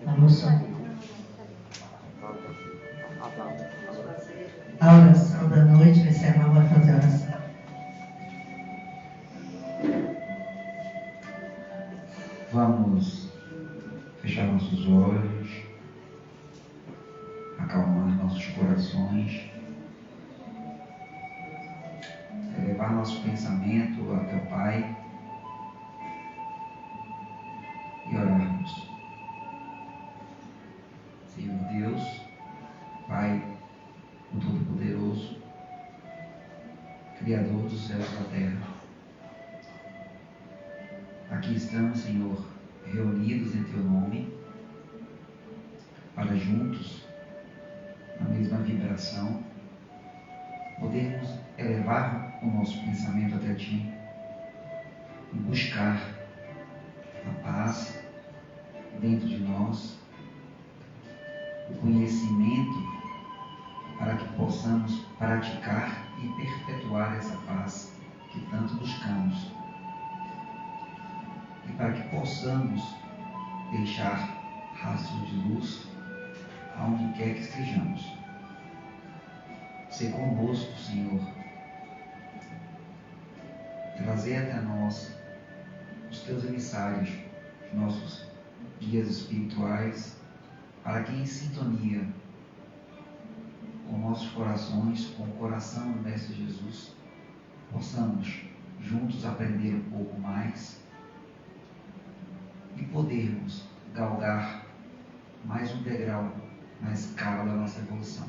Alô, som. A oração da noite vai ser a Mal vai fazer a oração. Vamos fechar nossos olhos, acalmar nossos corações, elevar nosso pensamento até o Pai e orarmos. Senhor Deus, Pai, o Todo-Poderoso, Criador dos céus e da terra, aqui estamos, Senhor, reunidos em Teu nome, para juntos, na mesma vibração, podermos elevar o nosso pensamento até Ti e buscar a paz dentro de nós, o conhecimento para que possamos praticar e perpetuar essa paz que tanto buscamos e para que possamos deixar rastros de luz aonde quer que estejamos. Ser conosco, Senhor, trazer até nós os Teus emissários, os nossos guias espirituais, para que em sintonia com nossos corações, com o coração do Mestre Jesus, possamos juntos aprender um pouco mais e podermos galgar mais um degrau na escala da nossa evolução.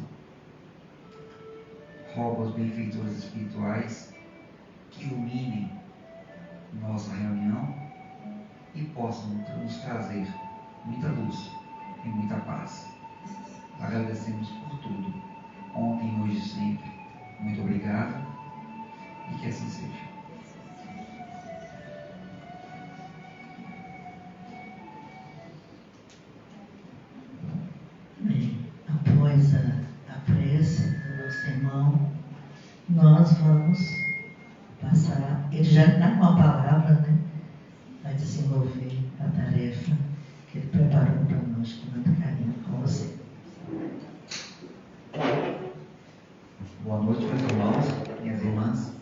Rogo aos benfeitores espirituais que iluminem nossa reunião e possam nos trazer muita luz e muita paz. Agradecemos por tudo, ontem, hoje e sempre. Muito obrigado e que assim seja. Após a prece do nosso irmão, nós vamos passar, ele já dá uma palavra, né? Vai desenvolver a tarefa que ele preparou para nós com muito carinho, com você. Boa noite, meus irmãos, minhas irmãs.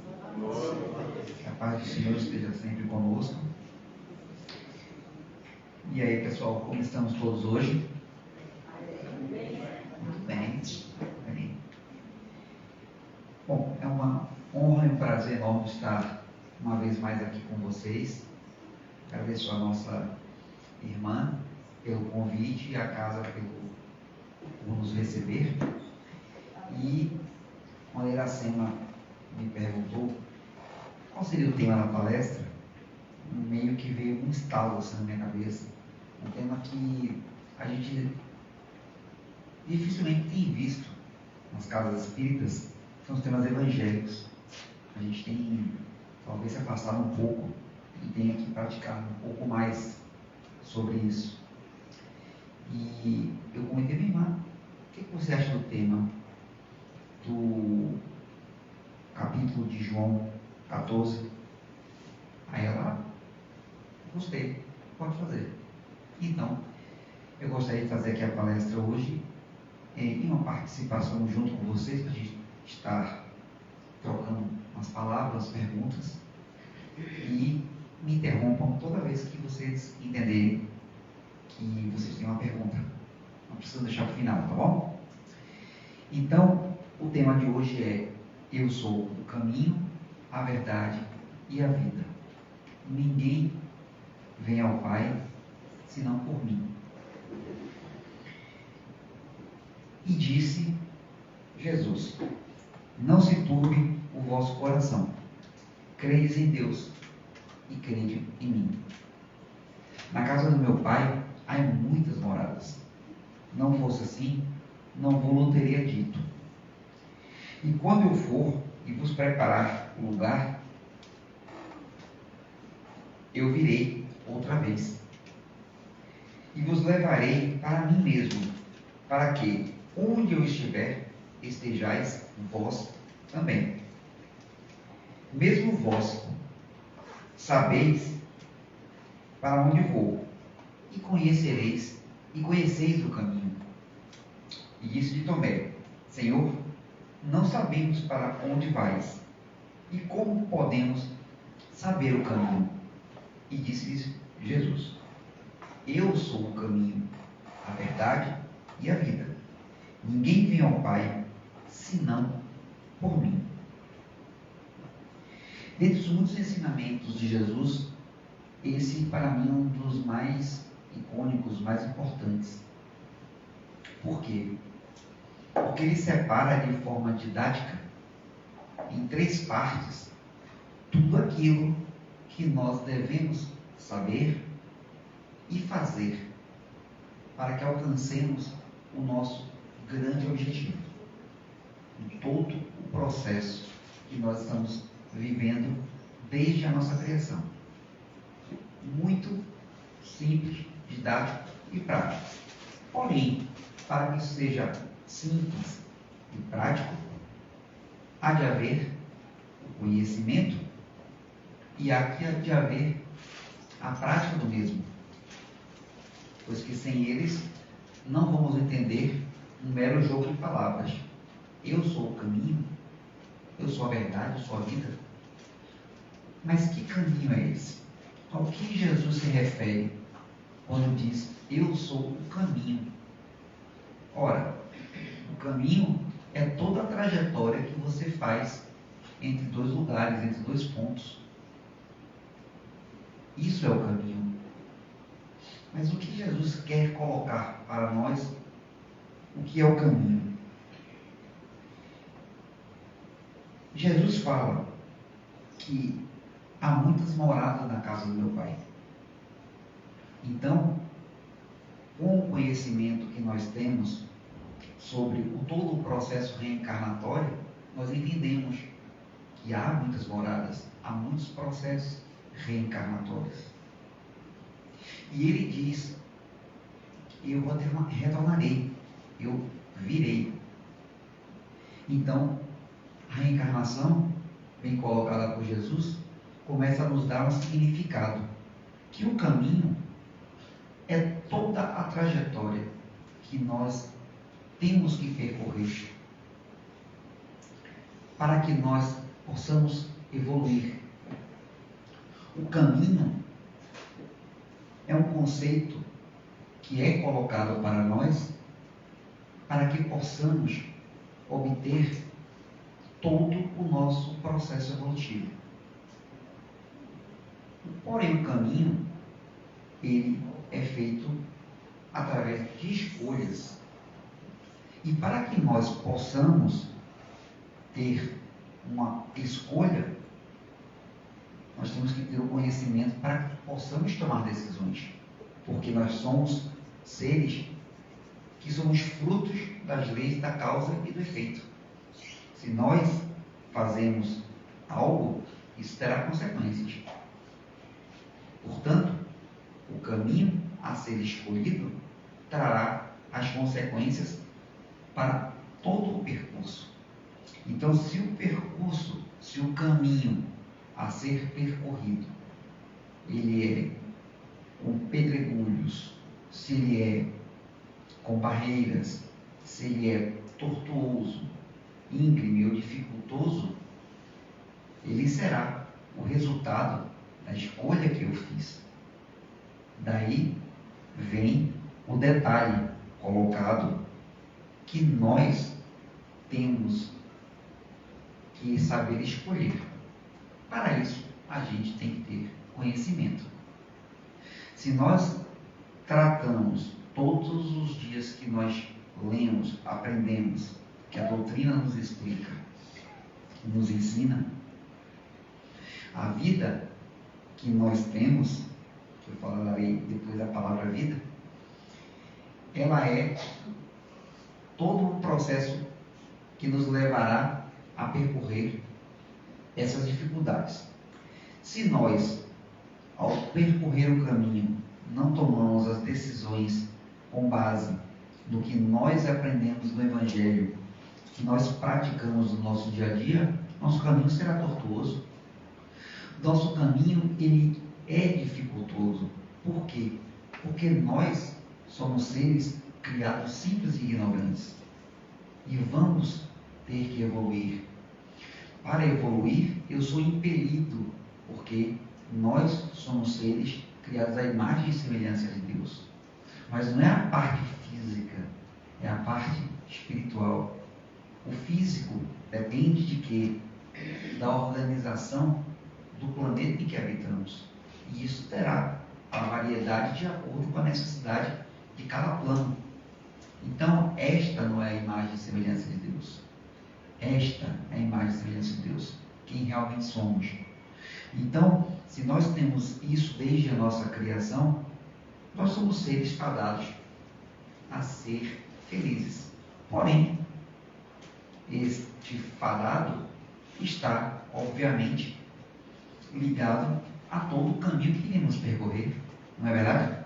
Que a paz do Senhor esteja sempre conosco. E aí, pessoal, como estamos todos hoje? Muito bem. Bom, é uma honra e um prazer enorme estar uma vez mais aqui com vocês. Agradeço a nossa irmã pelo convite e a casa por nos receber. E quando a Iracema me perguntou qual seria o tema da palestra, meio que veio um estalo assim na minha cabeça. Um tema que a gente dificilmente tem visto nas casas espíritas, são os temas evangélicos. A gente tem talvez se afastado um pouco e tenha que praticar um pouco mais sobre isso. E eu comentei, minha irmã, o que você acha do tema do capítulo de João 14? Aí ela, gostei, pode fazer. Então, eu gostaria de fazer aqui a palestra hoje em uma participação junto com vocês, para a gente estar trocando umas palavras, perguntas, e me interrompam toda vez que vocês entenderem que vocês têm uma pergunta. Não precisa deixar para o final, tá bom? Então, o tema de hoje é: eu sou o caminho, a verdade e a vida. Ninguém vem ao Pai senão por mim. E disse Jesus: não se turbe o vosso coração. Credes em Deus e crede em mim. Na casa do meu Pai há muitas moradas. Não fosse assim, não vos teria dito. E quando eu for e vos preparar o lugar, eu virei outra vez e vos levarei para mim mesmo, para que, onde eu estiver, estejais vós também. Mesmo vós sabeis para onde vou, e conheceis o caminho. E disse-lhe Tomé: Senhor, não sabemos para onde vais, e como podemos saber o caminho? E disse-lhes Jesus: Eu sou o caminho, a verdade e a vida. Ninguém vem ao Pai senão por mim. Dentre os muitos ensinamentos de Jesus, esse para mim é um dos mais icônicos, mais importantes. Por quê? Porque ele separa de forma didática, em 3 partes, tudo aquilo que nós devemos saber e fazer para que alcancemos o nosso grande objetivo, em todo o processo que nós estamos vivendo desde a nossa criação. Muito simples, didático e prático. Porém, para que isso seja simples e prático, há de haver o conhecimento e há de haver a prática do mesmo. Pois que sem eles não vamos entender um mero jogo de palavras. Eu sou o caminho, eu sou a verdade, eu sou a vida. Mas que caminho é esse? Ao que Jesus se refere quando diz, eu sou o caminho? Ora, o caminho é toda a trajetória que você faz entre 2 lugares, entre 2 pontos. Isso é o caminho. Mas o que Jesus quer colocar para nós, o que é o caminho? Jesus fala que há muitas moradas na casa do meu Pai. Então, com o conhecimento que nós temos sobre todo o processo reencarnatório, nós entendemos que há muitas moradas, há muitos processos reencarnatórios. E ele diz, eu retornarei, eu virei. Então, a reencarnação, bem colocada por Jesus, começa a nos dar um significado, que o caminho é toda a trajetória que nós temos que percorrer para que nós possamos evoluir. O caminho é um conceito que é colocado para nós para que possamos obter todo o nosso processo evolutivo. Porém, o caminho, ele é feito através de escolhas. E para que nós possamos ter uma escolha, nós temos que ter o conhecimento para que possamos tomar decisões. Porque nós somos seres que somos frutos das leis da causa e do efeito. Se nós fazemos algo, isso terá consequências. Portanto, o caminho a ser escolhido trará as consequências para todo o percurso. Então, se o percurso, se o caminho a ser percorrido, ele é com pedregulhos, se ele é com barreiras, se ele é tortuoso, íngreme ou dificultoso, ele será o resultado da escolha que eu fiz. Daí vem o detalhe colocado que nós temos que saber escolher. Para isso, a gente tem que ter conhecimento. Se nós tratamos todos os dias que nós lemos, aprendemos, que a doutrina nos explica, nos ensina, a vida que nós temos, que eu falarei depois da palavra vida, ela é todo um processo que nos levará a percorrer essas dificuldades. Se nós, ao percorrer o caminho, não tomamos as decisões com base no que nós aprendemos no Evangelho, que nós praticamos no nosso dia a dia, nosso caminho será tortuoso. Nosso caminho, ele é dificultoso. Por quê? Porque nós somos seres criados simples e ignorantes. E vamos ter que evoluir. Para evoluir, eu sou impelido, porque nós somos seres criados à imagem e semelhança de Deus. Mas não é a parte física, é a parte espiritual. O físico depende de quê? Da organização do planeta em que habitamos. E isso terá a variedade de acordo com a necessidade de cada plano. Então, esta não é a imagem e semelhança de Deus. Esta é a imagem e semelhança de Deus, quem realmente somos. Então, se nós temos isso desde a nossa criação, nós somos seres fadados a ser felizes. Porém, este fadado está, obviamente, ligado a todo o caminho que iremos percorrer, não é verdade?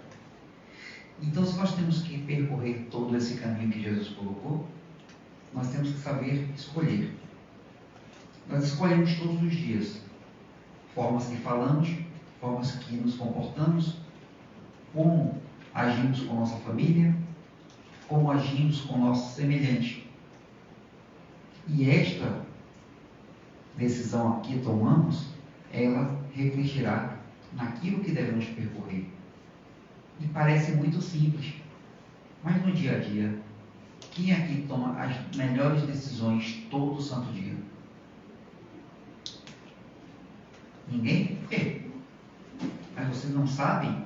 Então, se nós temos que percorrer todo esse caminho que Jesus colocou, nós temos que saber escolher. Nós escolhemos todos os dias formas que falamos, formas que nos comportamos, como agimos com nossa família, como agimos com nosso semelhante. E esta decisão aqui que tomamos, ela refletirá naquilo que devemos percorrer. E parece muito simples, mas no dia a dia, quem aqui toma as melhores decisões todo santo dia? Ninguém? Por quê? Mas vocês não sabem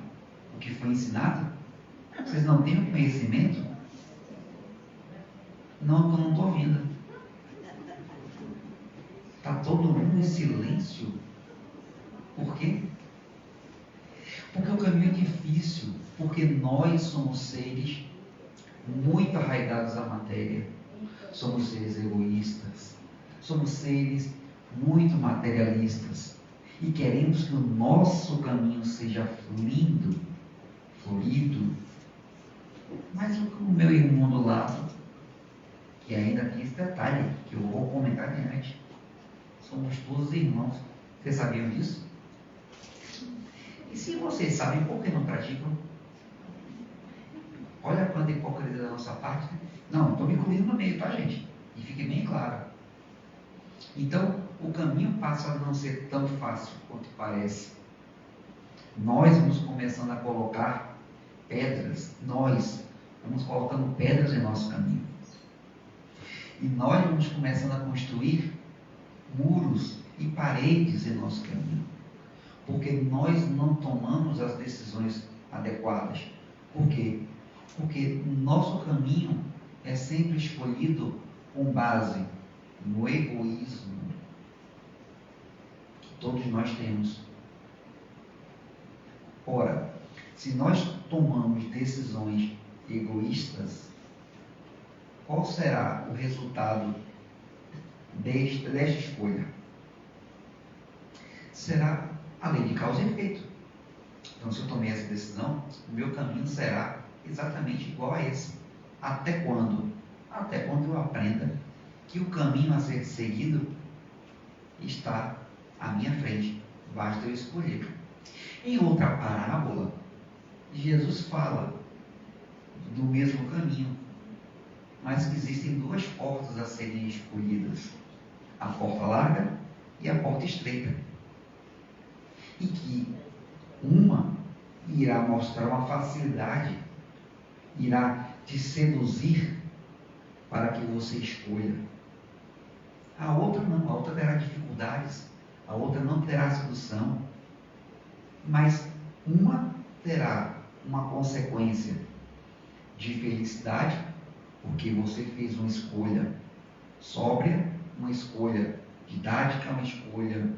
o que foi ensinado? Vocês não têm o conhecimento? Não, eu não estou ouvindo. Está todo mundo em silêncio. Por quê? Porque o caminho é difícil, porque nós somos seres muito arraigados à matéria, somos seres egoístas, somos seres muito materialistas e queremos que o nosso caminho seja lindo, florido. Mas o meu irmão do lado, que ainda tem esse detalhe, que eu vou comentar adiante, somos todos irmãos. Vocês sabiam disso? E se vocês sabem, por que não praticam? Olha quanta hipocrisia da nossa parte. Não, estou me incluindo no meio, tá, gente? E fique bem claro. Então, o caminho passa a não ser tão fácil quanto parece. Nós vamos começando a colocar pedras, nós vamos colocando pedras em nosso caminho. E nós vamos começando a construir muros e paredes em nosso caminho. Porque nós não tomamos as decisões adequadas. Por quê? Porque o nosso caminho é sempre escolhido com base no egoísmo que todos nós temos. Ora, se nós tomamos decisões egoístas, qual será o resultado desta escolha? Será a lei de causa e efeito. Então, se eu tomei essa decisão, o meu caminho será exatamente igual a esse. Até quando? Até quando eu aprenda que o caminho a ser seguido está à minha frente. Basta eu escolher. Em outra parábola, Jesus fala do mesmo caminho, mas que existem duas portas a serem escolhidas: a porta larga e a porta estreita. E que uma irá mostrar uma facilidade, irá te seduzir para que você escolha. A outra não, a outra terá dificuldades, a outra não terá sedução, mas uma terá uma consequência de felicidade, porque você fez uma escolha sóbria, uma escolha didática, uma escolha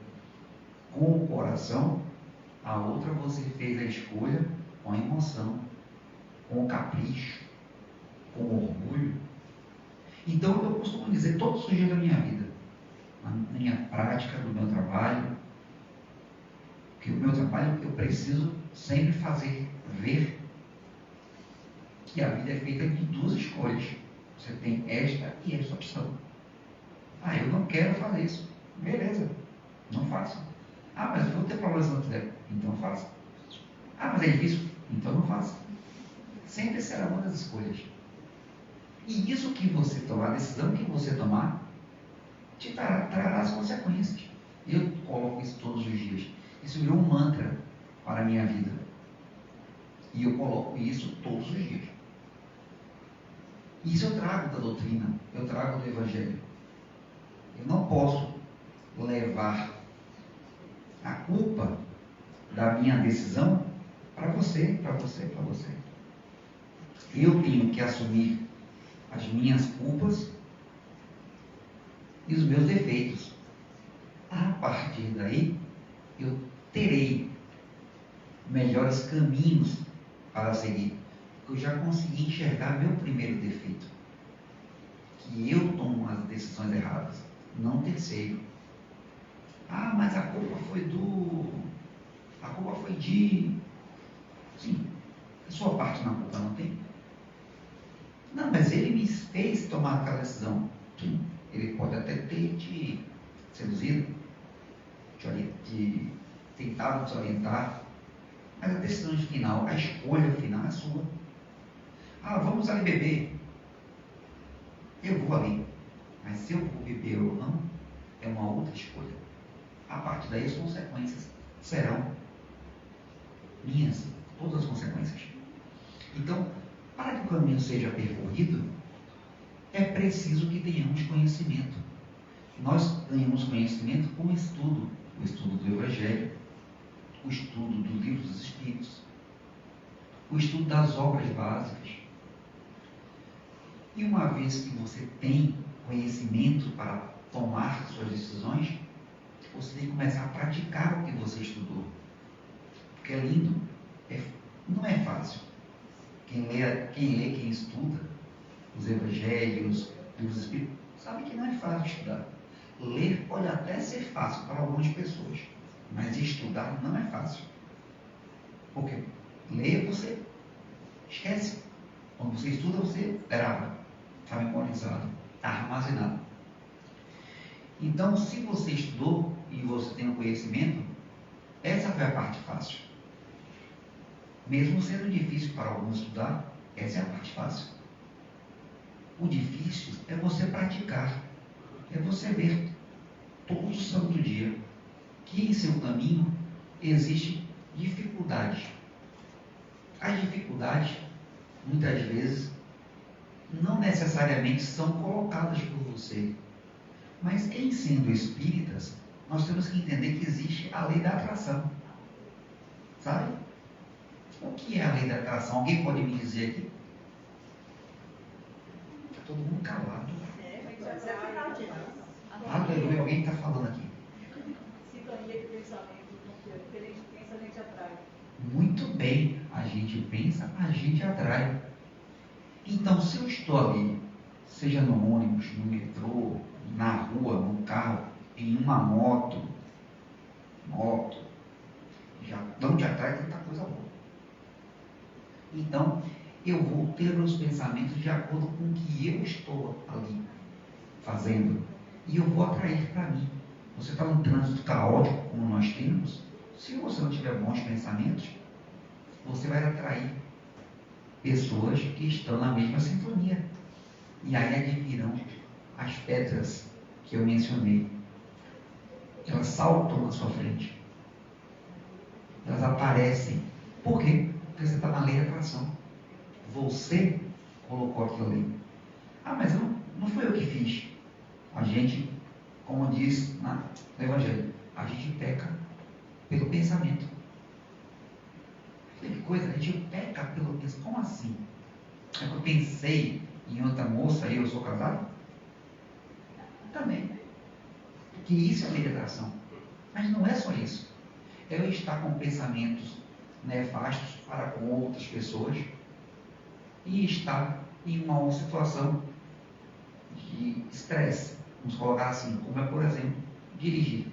com o coração. A outra você fez a escolha com a emoção, com o capricho, com o orgulho. Então eu costumo dizer todos os dias da minha vida, na minha prática, do meu trabalho, que o meu trabalho eu preciso sempre fazer ver que a vida é feita de duas escolhas. Você tem esta e esta opção. Ah, eu não quero fazer isso. Beleza, não faça. Ah, mas eu vou ter problema se não quiser. Então faça. Ah, mas é difícil. Então não faça. Sempre será uma das escolhas. E isso que você tomar, a decisão que você tomar, te trará as consequências. Eu coloco isso todos os dias. Isso virou um mantra para a minha vida. E eu coloco isso todos os dias. Isso eu trago da doutrina, eu trago do Evangelho. Eu não posso levar a culpa da minha decisão para você. Eu tenho que assumir as minhas culpas e os meus defeitos. A partir daí, eu terei melhores caminhos para seguir. Eu já consegui enxergar meu primeiro defeito, que eu tomo as decisões erradas, não terceiro. Ah, mas a culpa foi de... Sim, a sua parte na culpa não tem? Não, mas ele me fez tomar aquela decisão. Sim, ele pode até ter te seduzido, te tentado te orientar, mas a decisão final, a escolha final é sua. Ah, vamos ali beber. Eu vou ali. Mas se eu vou beber ou não, é uma outra escolha. A partir daí as consequências serão minhas, todas as consequências. Então, para que o caminho seja percorrido, é preciso que tenhamos conhecimento. Nós ganhamos conhecimento com o estudo do Evangelho, o estudo do Livro dos Espíritos, o estudo das obras básicas. E uma vez que você tem conhecimento para tomar suas decisões, você tem que começar a praticar o que você estudou. Porque é lindo, não é fácil. Quem estuda os Evangelhos, os Espíritos, sabe que não é fácil estudar. Ler pode até ser fácil para algumas pessoas, mas estudar não é fácil. Porque ler você esquece. Quando você estuda, você grava, está memorizado, está armazenado. Então, se você estudou e você tem um conhecimento, essa foi a parte fácil. Mesmo sendo difícil para alguns estudar, essa é a parte fácil. O difícil é você praticar, é você ver todo santo dia que em seu caminho existem dificuldades. As dificuldades, muitas vezes, não necessariamente são colocadas por você. Mas em sendo espíritas, nós temos que entender que existe a lei da atração. Sabe? O que é a lei da atração? Alguém pode me dizer aqui? Está todo mundo calado. Aleluia, alguém está falando aqui. Sintonia de pensamento, porque a gente pensa, a gente atrai. Muito bem, a gente pensa, a gente atrai. Então, se eu estou ali, seja no ônibus, no metrô, na rua, no carro, em uma moto, já não te atrai tanta coisa boa. Então, eu vou ter os pensamentos de acordo com o que eu estou ali fazendo. E eu vou atrair para mim. Você está num trânsito caótico, como nós temos, se você não tiver bons pensamentos, você vai atrair pessoas que estão na mesma sintonia. E aí advirão as pedras que eu mencionei. Elas saltam na sua frente. Elas aparecem. Por quê? Porque você está na lei da atração. Você colocou aquilo ali. Ah, mas não foi eu que fiz. A gente, como diz no Evangelho, a gente peca pelo pensamento. Que coisa, a gente peca pelo pensamento. Como assim? É que eu pensei em outra moça e eu sou casado? Também. Porque isso é lei da atração. Mas não é só isso. É eu estar com pensamentos nefastos para com outras pessoas e estar em uma situação de estresse. Vamos colocar assim, como é, por exemplo, dirigir,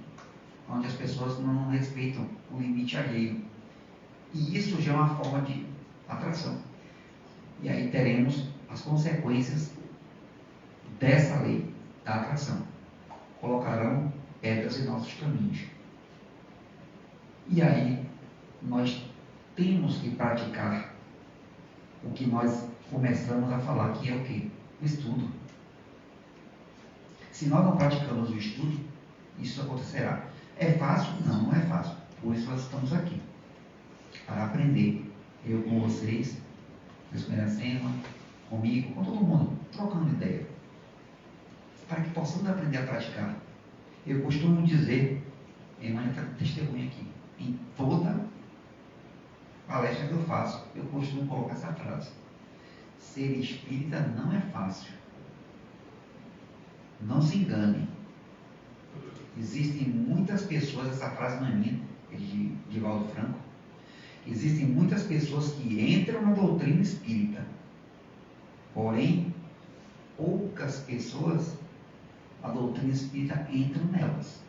onde as pessoas não respeitam o limite alheio. E isso já é uma forma de atração. E aí teremos as consequências dessa lei da atração. Colocarão pedras em nossos caminhos. E aí nós temos que praticar o que nós começamos a falar, que é o quê? O estudo. Se nós não praticamos o estudo, isso acontecerá. É fácil? Não, não é fácil. Por isso nós estamos aqui. Para aprender. Eu com vocês, vocês com a Iracema, comigo, com todo mundo, trocando ideia. Para que possamos aprender a praticar. Eu costumo dizer, a irmã está com testemunha aqui, em toda palestra que eu faço, eu costumo colocar essa frase. Ser espírita não é fácil. Não se engane. Existem muitas pessoas, essa frase não é minha, é de Divaldo Franco. Existem muitas pessoas que entram na doutrina espírita. Porém, poucas pessoas, a doutrina espírita entram nelas.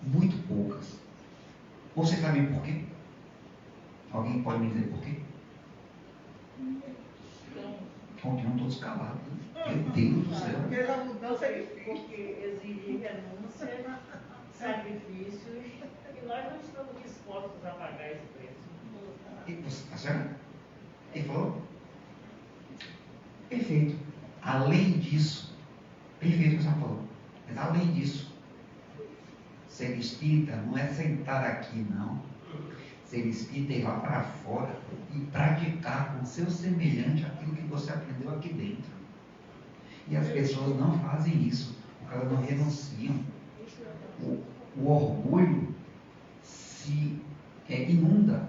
Muito poucas. Você sabe por quê? Alguém pode me dizer por quê? Continuam todos calados. Meu Deus do céu. Porque exige renúncia, sacrifícios, e nós não estamos dispostos a pagar esse preço. E você está certo? Ele falou? Perfeito. Além disso, perfeito o que você falou. Mas além disso, ser espírita não é sentar aqui, não. Ser espírita é ir lá para fora e praticar com seu semelhante aquilo que você aprendeu aqui dentro. E as pessoas não fazem isso, porque elas não renunciam. O orgulho se inunda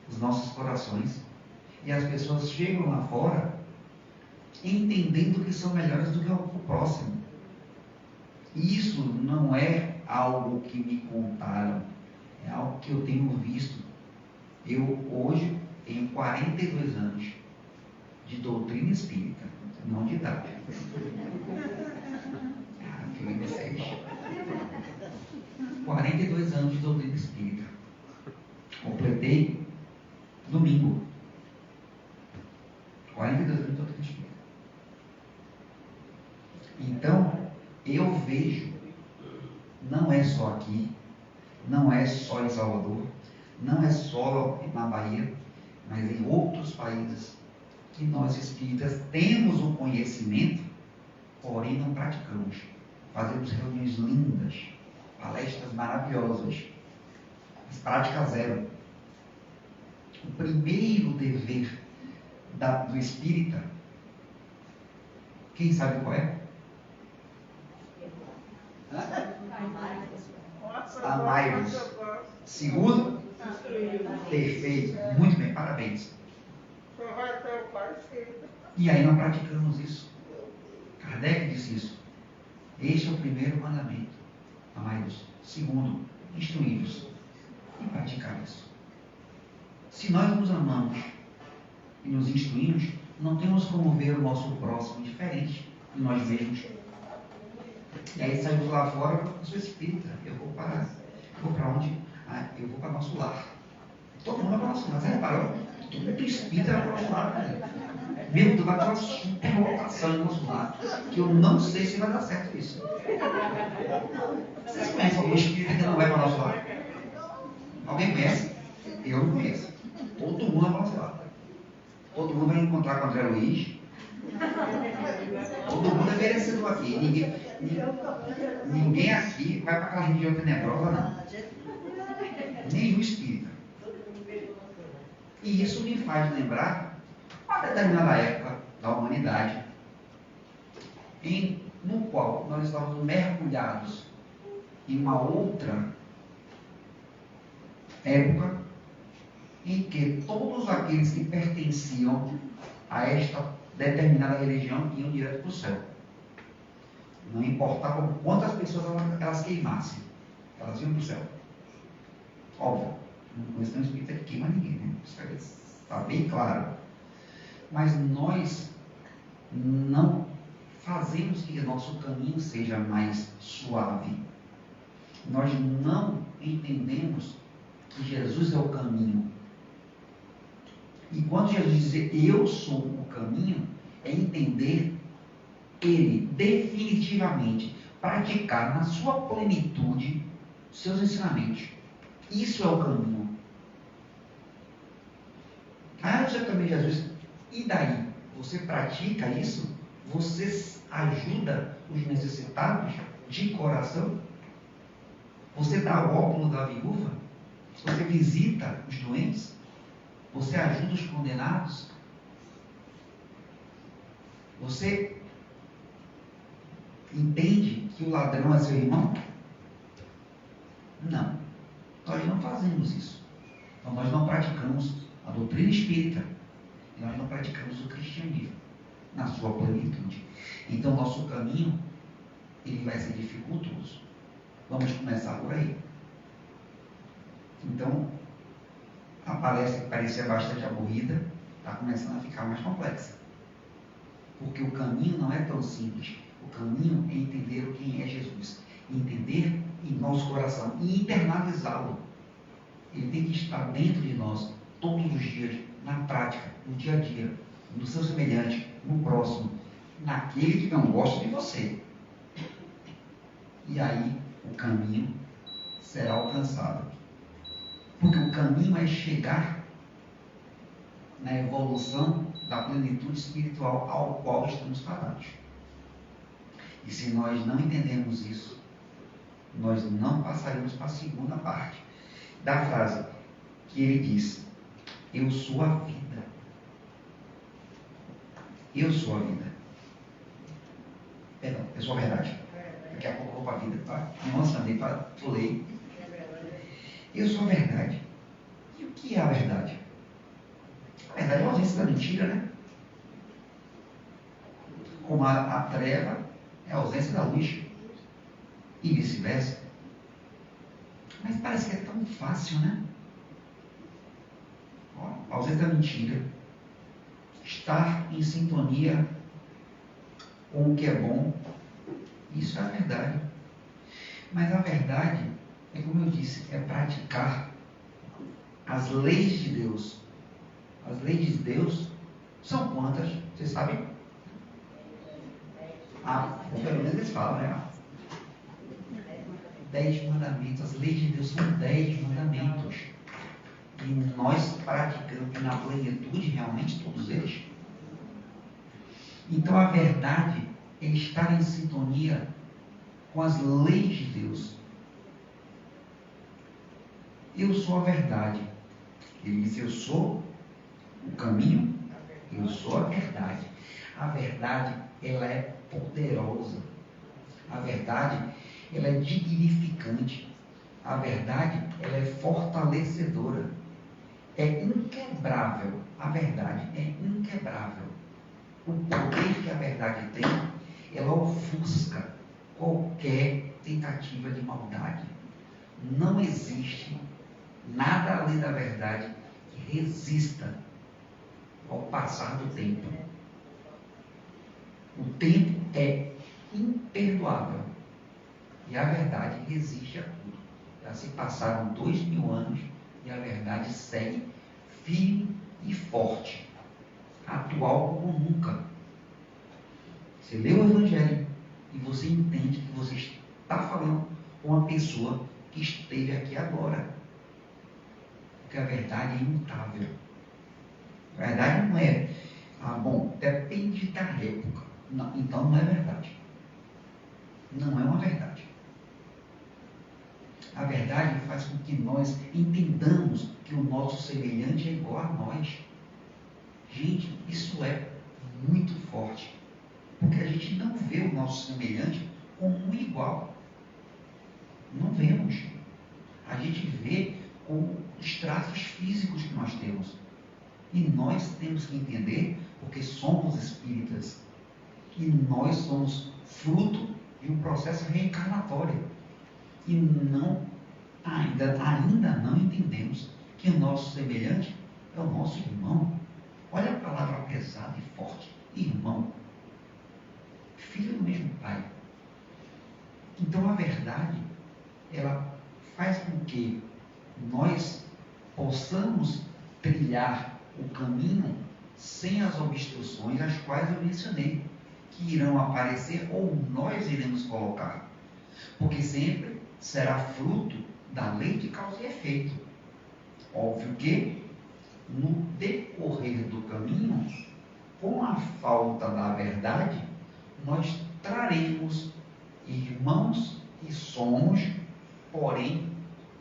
os nossos corações. E as pessoas chegam lá fora entendendo que são melhores do que o próximo. E isso não é algo que me contaram, é algo que eu tenho visto. Eu hoje tenho 42 anos de doutrina espírita, não de idade. Que eu ainda sei. 42 anos de doutrina espírita. Completei domingo. 42 anos de doutrina espírita. Então, eu vejo, não é só aqui, não é só em Salvador, não é só na Bahia, mas em outros países, que nós espíritas temos o conhecimento, porém não praticamos. Fazemos reuniões lindas, palestras maravilhosas, mas prática zero. O primeiro dever do espírita, quem sabe qual é? Amai-vos. Segundo? Perfeito. Muito bem, parabéns. E aí nós praticamos isso. Kardec disse isso. Este é o primeiro mandamento. Amai-vos. Segundo, instruí-vos. E praticar isso. Se nós nos amamos e nos instruímos, não temos como ver o nosso próximo diferente de nós mesmos. E aí saímos lá fora, eu sou espírita, eu vou para onde? Eu vou para nosso lar. Todo mundo vai para nosso lar, você reparou? Todo mundo espírita vai para nosso lar, né? Meu Deus, vai ter uma super lotação no nosso lar, que eu não sei se vai dar certo isso. Vocês conhecem algum espírita que não vai para nosso lar? Alguém conhece? Eu não conheço. Todo mundo vai para nosso lar. Todo mundo vai encontrar com o André Luiz. Todo mundo é merecedor aqui. Ninguém aqui vai para aquela região tenebrosa, não. Nenhum espírita. E isso me faz lembrar uma determinada época da humanidade, no qual nós estávamos mergulhados em uma outra época, em que todos aqueles que pertenciam a esta determinada religião iam direto para o céu. Não importava quantas pessoas elas queimassem, elas iam para o céu. Óbvio, não conheço nenhum espírita que queima ninguém, né? Isso está bem claro. Mas nós não fazemos que o nosso caminho seja mais suave. Nós não entendemos que Jesus é o caminho. E quando Jesus diz eu sou o caminho, é entender ele definitivamente, praticar na sua plenitude seus ensinamentos. Isso é o caminho. você também Jesus. E daí? Você pratica isso? Você ajuda os necessitados de coração? Você dá o óculo da viúva? Você visita os doentes? Você ajuda os condenados? Você entende que o ladrão é seu irmão? Não. Nós não fazemos isso. Então nós não praticamos a doutrina espírita. E nós não praticamos o cristianismo na sua plenitude. Então nosso caminho, ele vai ser dificultoso. Vamos começar por aí. Então, a palestra que parecia bastante aborrida, está começando a ficar mais complexa. Porque o caminho não é tão simples. O caminho é entender quem é Jesus. Entender em nosso coração e internalizá-lo. Ele tem que estar dentro de nós todos os dias, na prática, no dia a dia, no seu semelhante, no próximo, naquele que não gosta de você. E aí o caminho será alcançado. Porque o caminho é chegar na evolução da plenitude espiritual ao qual estamos fadados. E se nós não entendemos isso, nós não passaremos para a segunda parte da frase que ele diz: eu sou a vida. Eu sou a vida. Perdão, eu sou a verdade. Daqui a pouco eu vou para a vida, tá? Me emocionei, pulei. Eu sou a verdade. E o que é a verdade? A verdade é a ausência da mentira, né? Como a treva é a ausência da luz. E vice-versa. Mas parece que é tão fácil, né? Ó, a ausência da mentira. Estar em sintonia com o que é bom. Isso é a verdade. Mas a verdade é, como eu disse, é praticar as leis de Deus. As leis de Deus são quantas? Vocês sabem? Pelo menos eles falam, né? 10 mandamentos. As leis de Deus são 10 mandamentos. E nós praticamos na plenitude realmente todos eles. Então a verdade é estar em sintonia com as leis de Deus. Eu sou a verdade. Ele disse: eu sou o caminho, eu sou a verdade. A verdade, ela é poderosa. A verdade, ela é dignificante. A verdade, ela é fortalecedora. É inquebrável. A verdade é inquebrável. O poder que a verdade tem, ela ofusca qualquer tentativa de maldade. Não existe nada além da verdade que resista ao passar do tempo. O tempo é imperdoável e a verdade resiste a tudo. Já se passaram 2000 anos e a verdade segue firme e forte, atual como nunca. Você lê o Evangelho e você entende que você está falando com uma pessoa que esteve aqui agora. Porque a verdade é imutável. A verdade não é, depende da época. Não, então não é verdade. Não é uma verdade. A verdade faz com que nós entendamos que o nosso semelhante é igual a nós. Gente, isso é muito forte. Porque a gente não vê o nosso semelhante como um igual. Não vemos. A gente vê como os traços físicos que nós temos. E nós temos que entender, porque somos espíritas, que nós somos fruto de um processo reencarnatório. E ainda não entendemos que o nosso semelhante é o nosso irmão. Olha a palavra pesada e forte. Irmão. Filho do mesmo pai. Então a verdade, ela faz com que nós possamos trilhar o caminho sem as obstruções as quais eu mencionei, que irão aparecer ou nós iremos colocar. Porque sempre será fruto da lei de causa e efeito. Óbvio que no decorrer do caminho, com a falta da verdade, nós traremos irmãos e somos, porém,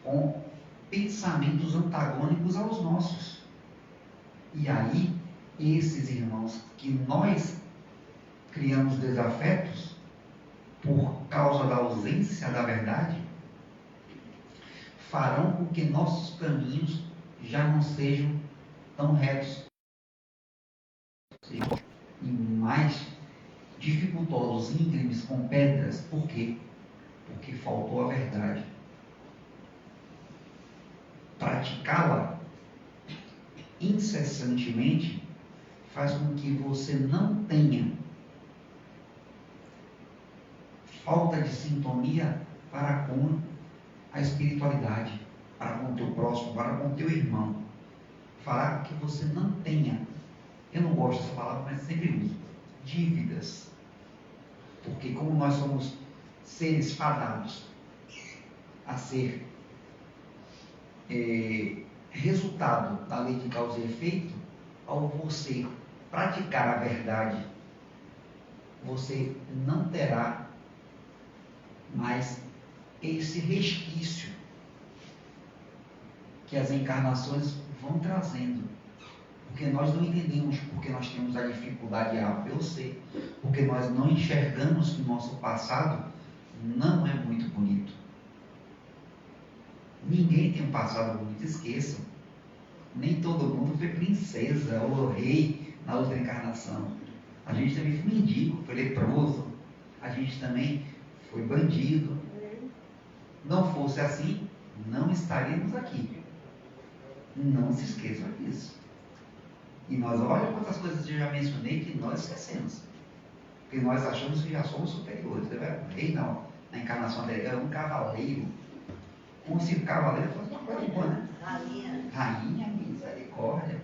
com pensamentos antagônicos aos nossos. E aí, esses irmãos que nós criamos desafetos por causa da ausência da verdade, farão com que nossos caminhos já não sejam tão retos e mais dificultosos, íngremes, com pedras. Por quê? Porque faltou a verdade. Praticá-la incessantemente faz com que você não tenha falta de sintonia para com a espiritualidade, para com o teu próximo, para com o teu irmão. Fará com que você não tenha, eu não gosto dessa palavra, mas sempre uso, dívidas. Porque como nós somos seres fadados a ser resultado da lei de causa e efeito, ao você praticar a verdade, você não terá mais esse resquício que as encarnações vão trazendo. Porque nós não entendemos porque nós temos a dificuldade A, B ou C, porque nós não enxergamos que o nosso passado não é muito bonito. Ninguém tem um passado bonito, esqueçam. Nem todo mundo foi princesa ou rei na outra encarnação. A gente também foi mendigo, foi leproso, a gente também foi bandido. Não fosse assim, não estaríamos aqui. Não se esqueçam disso. E nós, olha quantas coisas eu já mencionei que nós esquecemos. Porque nós achamos que já somos superiores. Rei não, na encarnação dele era um cavaleiro. Como se o cavaleiro fosse uma coisa boa, né? Rainha, misericórdia.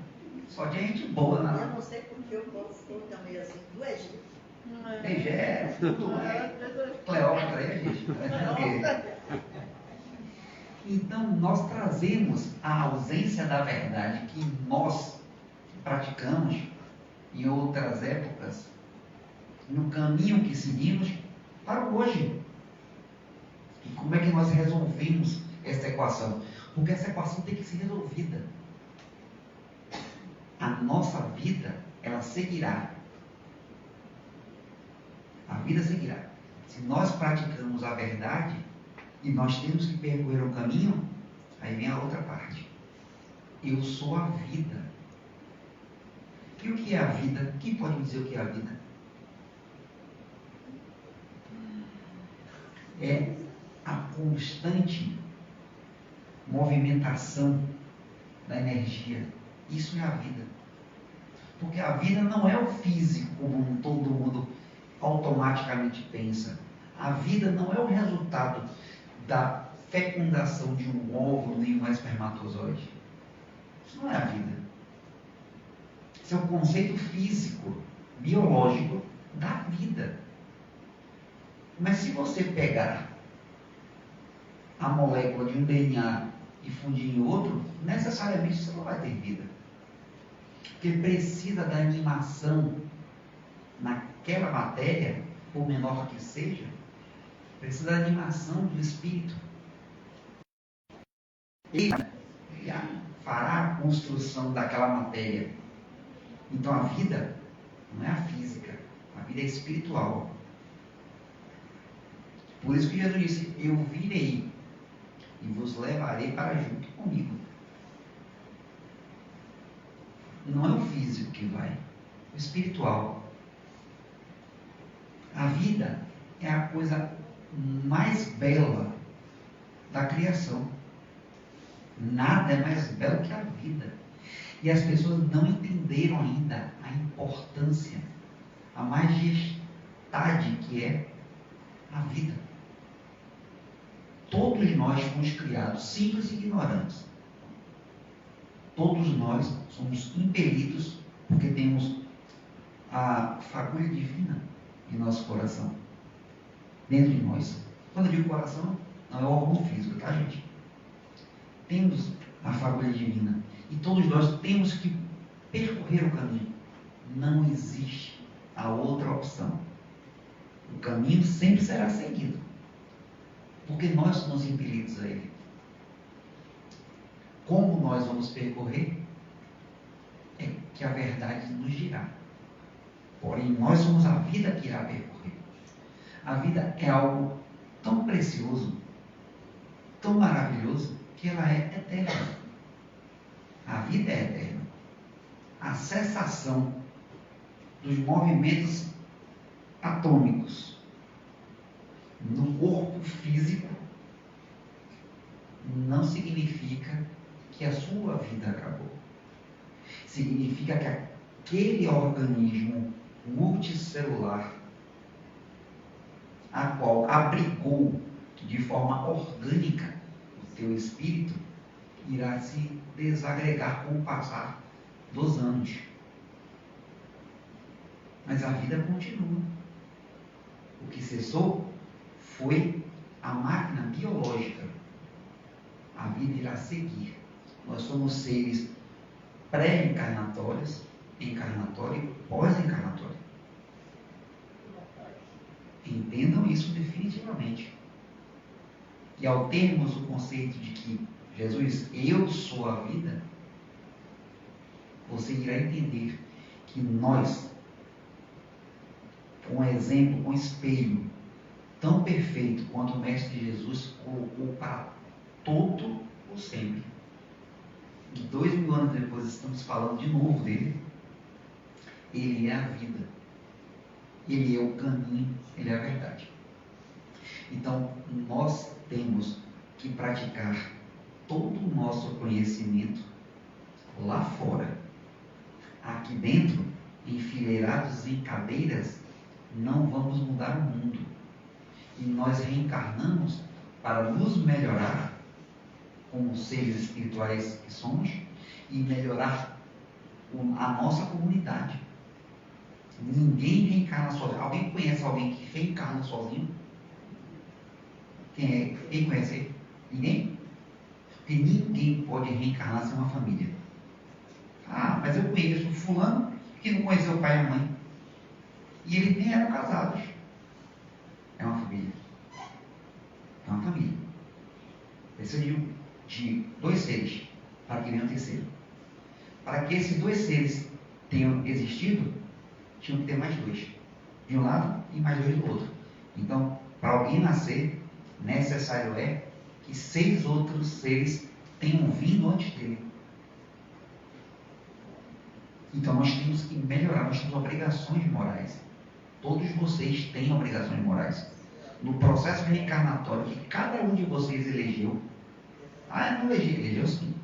Só tinha gente boa na. Eu não sei porque o povo ficou também assim, do Egito. Cleópatra é Egito. Então, nós trazemos a ausência da verdade que nós praticamos em outras épocas, no caminho que seguimos, para hoje. E como é que nós resolvemos essa equação? Porque essa equação tem que ser resolvida. A nossa vida, ela seguirá. A vida seguirá. Se nós praticamos a verdade e nós temos que percorrer o caminho, aí vem a outra parte. Eu sou a vida. E o que é a vida? Quem pode me dizer o que é a vida? É a constante movimentação da energia. Isso é a vida. Porque a vida não é o físico como todo mundo automaticamente pensa. A vida não é o resultado da fecundação de um óvulo nem um espermatozoide. Isso não é a vida. Isso é o conceito físico, biológico da vida. Mas se você pegar a molécula de um DNA e fundir em outro, necessariamente você não vai ter vida. Porque precisa da animação naquela matéria, por menor que seja, precisa da animação do espírito. Ele fará a construção daquela matéria. Então a vida não é a física, a vida é espiritual. Por isso que Jesus disse, eu virei e vos levarei para junto comigo. Não é o físico que vai, é o espiritual. A vida é a coisa mais bela da criação. Nada é mais belo que a vida. E as pessoas não entenderam ainda a importância, a majestade que é a vida. Todos nós fomos criados simples e ignorantes. Todos nós somos impelidos porque temos a fagulha divina em nosso coração, dentro de nós. Quando eu digo coração, não é o órgão físico, tá, gente? Temos a fagulha divina. E todos nós temos que percorrer o caminho. Não existe a outra opção. O caminho sempre será seguido, porque nós somos impelidos a ele. Como nós vamos percorrer, é que a verdade nos dirá. Porém, nós somos a vida que irá percorrer. A vida é algo tão precioso, tão maravilhoso, que ela é eterna. A vida é eterna. A cessação dos movimentos atômicos no corpo físico não significa que a sua vida acabou. Significa que aquele organismo multicelular, a qual abrigou de forma orgânica o teu espírito, irá se desagregar com o passar dos anos. Mas a vida continua. O que cessou foi a máquina biológica. A vida irá seguir. Nós somos seres pré-encarnatórios, encarnatório e pós-encarnatório. Entendam isso definitivamente. E ao termos o conceito de que Jesus, eu sou a vida, você irá entender que nós, com exemplo, com espelho tão perfeito quanto o Mestre Jesus colocou para todo o sempre. E 2000 anos depois estamos falando de novo dele. Ele é a vida. Ele é o caminho, ele é a verdade. Então, nós temos que praticar todo o nosso conhecimento lá fora. Aqui dentro, enfileirados em cadeiras, não vamos mudar o mundo. E nós reencarnamos para nos melhorar como seres espirituais que somos e melhorar a nossa comunidade. Ninguém reencarna sozinho. Alguém conhece alguém que reencarna sozinho? Quem conhece aí? Ninguém? Porque ninguém pode reencarnar sem uma família. Ah, mas eu conheço fulano que não conheceu o pai e a mãe. E eles nem eram casados. É uma família. É uma família. Precisa de dois seres para que venha o terceiro. Para que esses dois seres tenham existido, tinham que ter mais dois. De um lado e mais dois do outro. Então, para alguém nascer, necessário é que 6 outros seres tenham vindo antes dele. Então nós temos que melhorar, nós temos obrigações morais. Todos vocês têm obrigações morais. No processo reencarnatório que cada um de vocês elegeu. Ah, eu não elegi, elegeu sim.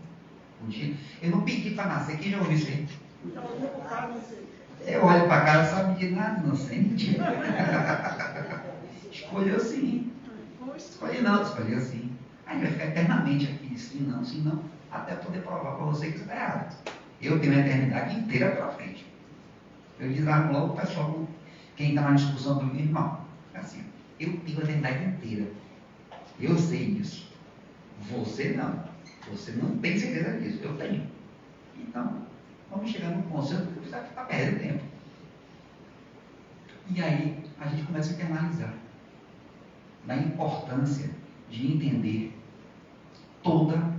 Eu não pedi para nascer, quem já ouviu isso aí? Eu olho para cá e sabe de nada, inocente. Escolheu sim. Escolheu sim. Aí vai ficar eternamente aqui, sim, não, até poder provar para você que você está errado. Eu tenho a eternidade inteira pela frente. Eu desarmo logo o pessoal, quem está na discussão comigo, irmão, assim, eu tenho a eternidade inteira. Eu sei disso. Você não. Você não tem certeza disso. Eu tenho. Então, vamos chegar num consenso que você está perdendo tempo. E aí, a gente começa a internalizar da importância de entender toda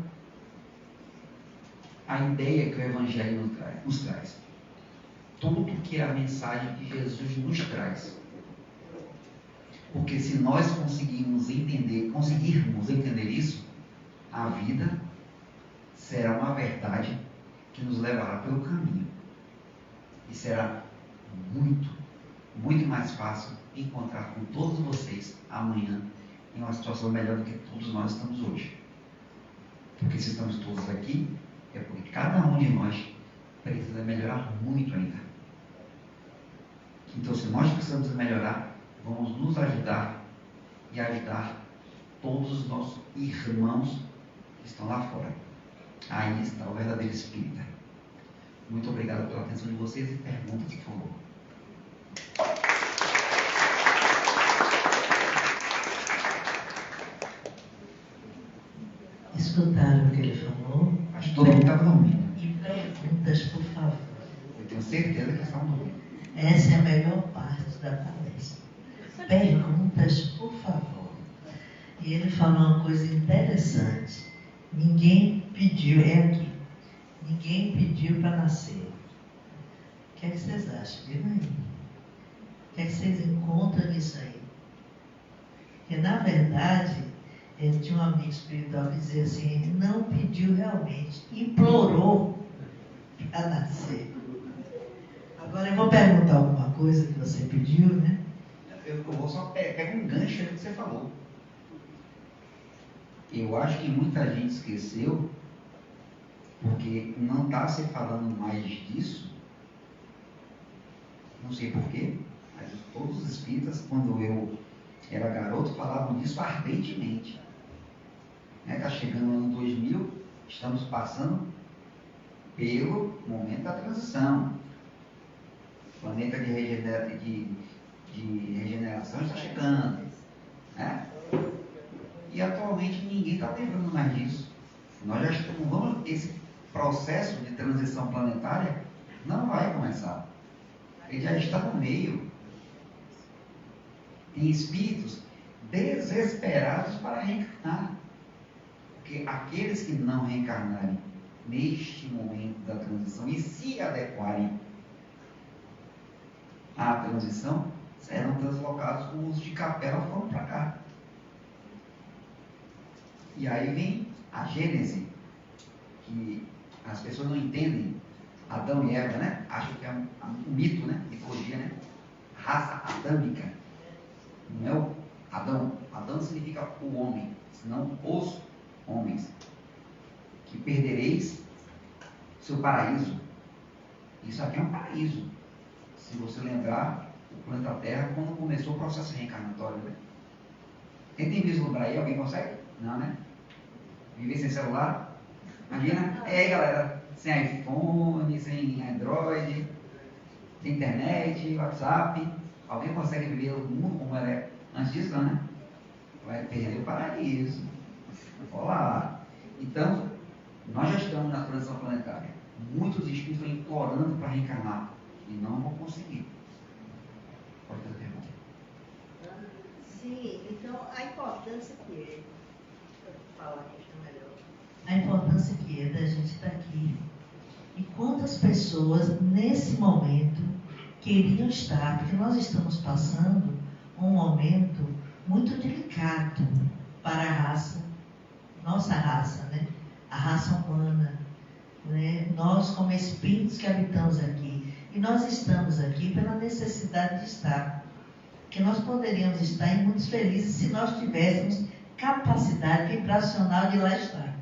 a ideia que o Evangelho nos traz. Tudo que é a mensagem que Jesus nos traz. Porque se nós conseguirmos entender isso, a vida será uma verdade que nos levará pelo caminho. E será muito, muito mais fácil encontrar com todos vocês amanhã em uma situação melhor do que todos nós estamos hoje. Porque se estamos todos aqui, é porque cada um de nós precisa melhorar muito ainda. Então, se nós precisamos melhorar, vamos nos ajudar e ajudar todos os nossos irmãos que estão lá fora. Aí está o verdadeiro espírita. Muito obrigado pela atenção de vocês e perguntas, por favor. Escutaram o que ele falou? Acho que todo mundo estava dormindo. certeza que estavam dormindo. Essa é a melhor parte da palestra. Perguntas, por favor. E ele falou uma coisa interessante. Ninguém pediu, é aqui. Ninguém pediu para nascer. O que é que vocês acham? Diga aí. O que é que vocês encontram nisso aí? Porque, na verdade, tinha um amigo espiritual que dizia assim, ele não pediu realmente, implorou para nascer. Agora eu vou perguntar alguma coisa que você pediu, né? Eu vou só pegar um gancho aí que você falou. Eu acho que muita gente esqueceu, porque não está se falando mais disso. Não sei porquê, mas todos os espíritas, quando eu era garoto, falavam disso ardentemente. Está chegando o ano 2000, estamos passando pelo momento da transição. O planeta de regeneração está chegando. Né? E atualmente ninguém está lembrando mais disso. Nós já estamos, esse processo de transição planetária não vai começar. Ele já está no meio. Tem espíritos desesperados para reencarnar. Porque aqueles que não reencarnarem neste momento da transição e se adequarem à transição, serão translocados com uso de capela foram para cá. E aí vem a Gênese, que as pessoas não entendem. Adão e Eva, né? Acham que é um mito, né? Mitologia, né? Raça adâmica. Não é o Adão. Adão significa o homem, senão os homens. Que perdereis seu paraíso. Isso aqui é um paraíso. Se você lembrar, o planeta Terra, quando começou o processo reencarnatório, né? Tentem vislumbrar aí, alguém consegue? Não, né? Viver sem celular? Imagina? E aí, galera? Sem iPhone, sem Android, sem internet, WhatsApp. Alguém consegue viver o mundo como era antes disso, né? Vai perder o paraíso. Olá! Então, nós já estamos na transição planetária. Muitos espíritos estão implorando para reencarnar e não vão conseguir. Pode fazer pergunta. Sim, então a importância que é, falar a questão melhor. A importância que é da gente estar aqui. E quantas pessoas, nesse momento, queriam estar, porque nós estamos passando um momento muito delicado para a raça, nossa raça, né? A raça humana, né? Nós como espíritos que habitamos aqui. E nós estamos aqui pela necessidade de estar. Porque nós poderíamos estar muito felizes se nós tivéssemos capacidade vibracional de lá estar.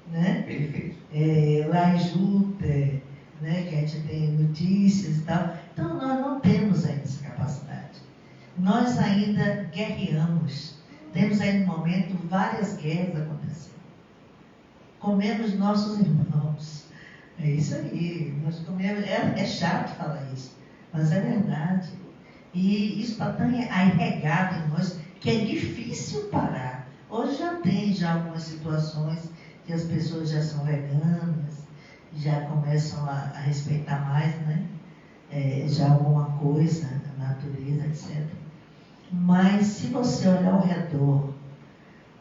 Né? Perfeito. Lá em Júpiter, né, que a gente tem notícias e tal. Então, nós não temos ainda essa capacidade. Nós ainda guerreamos. Temos aí no momento várias guerras acontecendo. Comemos nossos irmãos. É isso aí. Nós comemos. É chato falar isso, mas é verdade. E isso está tão arraigado em nós que é difícil parar. Hoje já tem algumas situações que as pessoas já são veganas, já começam a respeitar mais, né? Já alguma coisa, a natureza, etc. Mas se você olhar ao redor,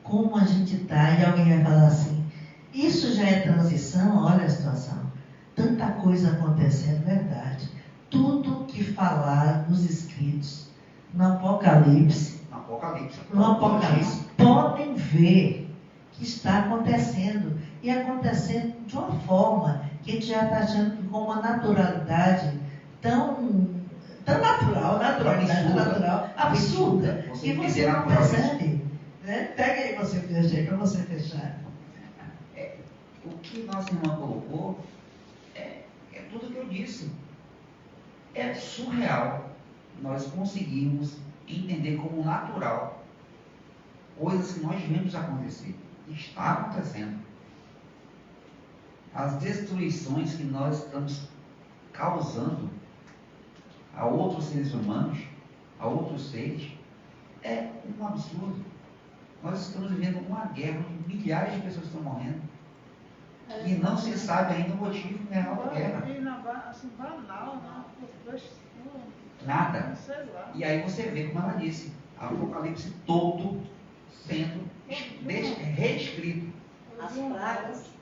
como a gente está, e alguém vai falar assim, isso já é transição, olha a situação. Tanta coisa acontecendo, verdade. Tudo que falar nos escritos, no Apocalipse, podem ver que está acontecendo, e acontecendo de uma forma que a gente já está achando que com uma naturalidade tão natural, absurda, que você não percebe. Né? Pega aí você para você fechar. O que nossa irmã colocou é tudo que eu disse. É surreal nós conseguirmos entender como natural coisas que nós vemos acontecer. Está acontecendo. As destruições que nós estamos causando a outros seres humanos, a outros seres, é um absurdo. Nós estamos vivendo uma guerra onde milhares de pessoas estão morrendo. E não se sabe ainda o motivo real da guerra. assim, banal, né? Nada. Sei lá. E aí você vê, como ela disse, Apocalipse todo sendo reescrito. As pragas.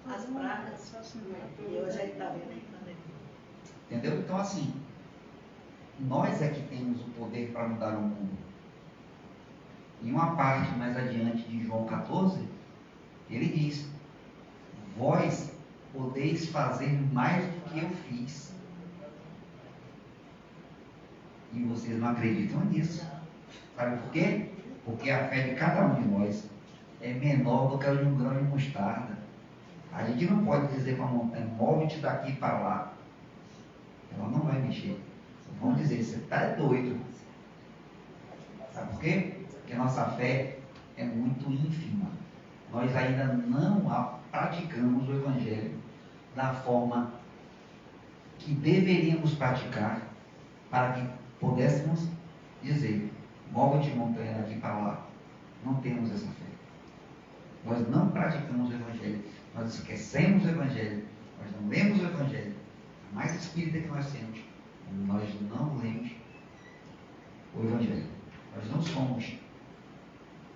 E hoje ele está vendo aí também. Entendeu? Então, assim, nós é que temos o poder para mudar o mundo. Em uma parte mais adiante de João 14, ele diz: vós podeis fazer mais do que eu fiz. E vocês não acreditam nisso. Sabe por quê? Porque a fé de cada um de nós é menor do que a de um grão de mostarda. A gente não pode dizer para a montanha: move-te daqui para lá. Ela não vai mexer. Vamos dizer: você está doido. Sabe por quê? Porque a nossa fé é muito ínfima. Nós ainda não praticamos o Evangelho da forma que deveríamos praticar, para que pudéssemos dizer: move-te montanha daqui para lá. Não temos essa fé. Nós não praticamos o Evangelho. Nós esquecemos o Evangelho. Nós não lemos o Evangelho. A mais espírita que nós temos, nós não lemos o Evangelho. Nós não somos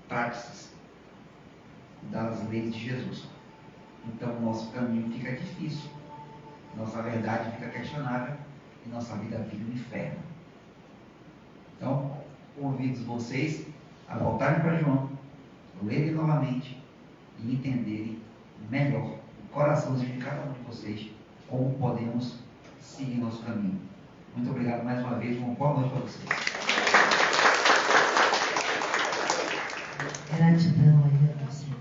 práticos das leis de Jesus. Então, nosso caminho fica difícil. Nossa verdade fica questionável. E nossa vida vira um inferno. Então, convido vocês a voltarem para João, lerem novamente e entenderem melhor o coraçãozinho de cada um de vocês, como podemos seguir nosso caminho. Muito obrigado mais uma vez. Uma boa noite para vocês. Gratidão aí ao Senhor.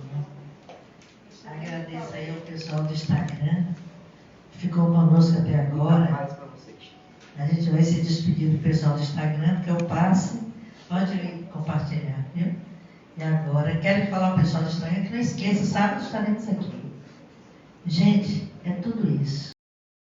Agradeço aí ao pessoal do Instagram, que ficou conosco até agora. Mais para vocês. A gente vai se despedir do pessoal do Instagram, porque eu passe. Pode compartilhar, viu? E agora, quero falar ao pessoal do Instagram que não esqueça, sábado estaremos aqui. Gente, é tudo isso.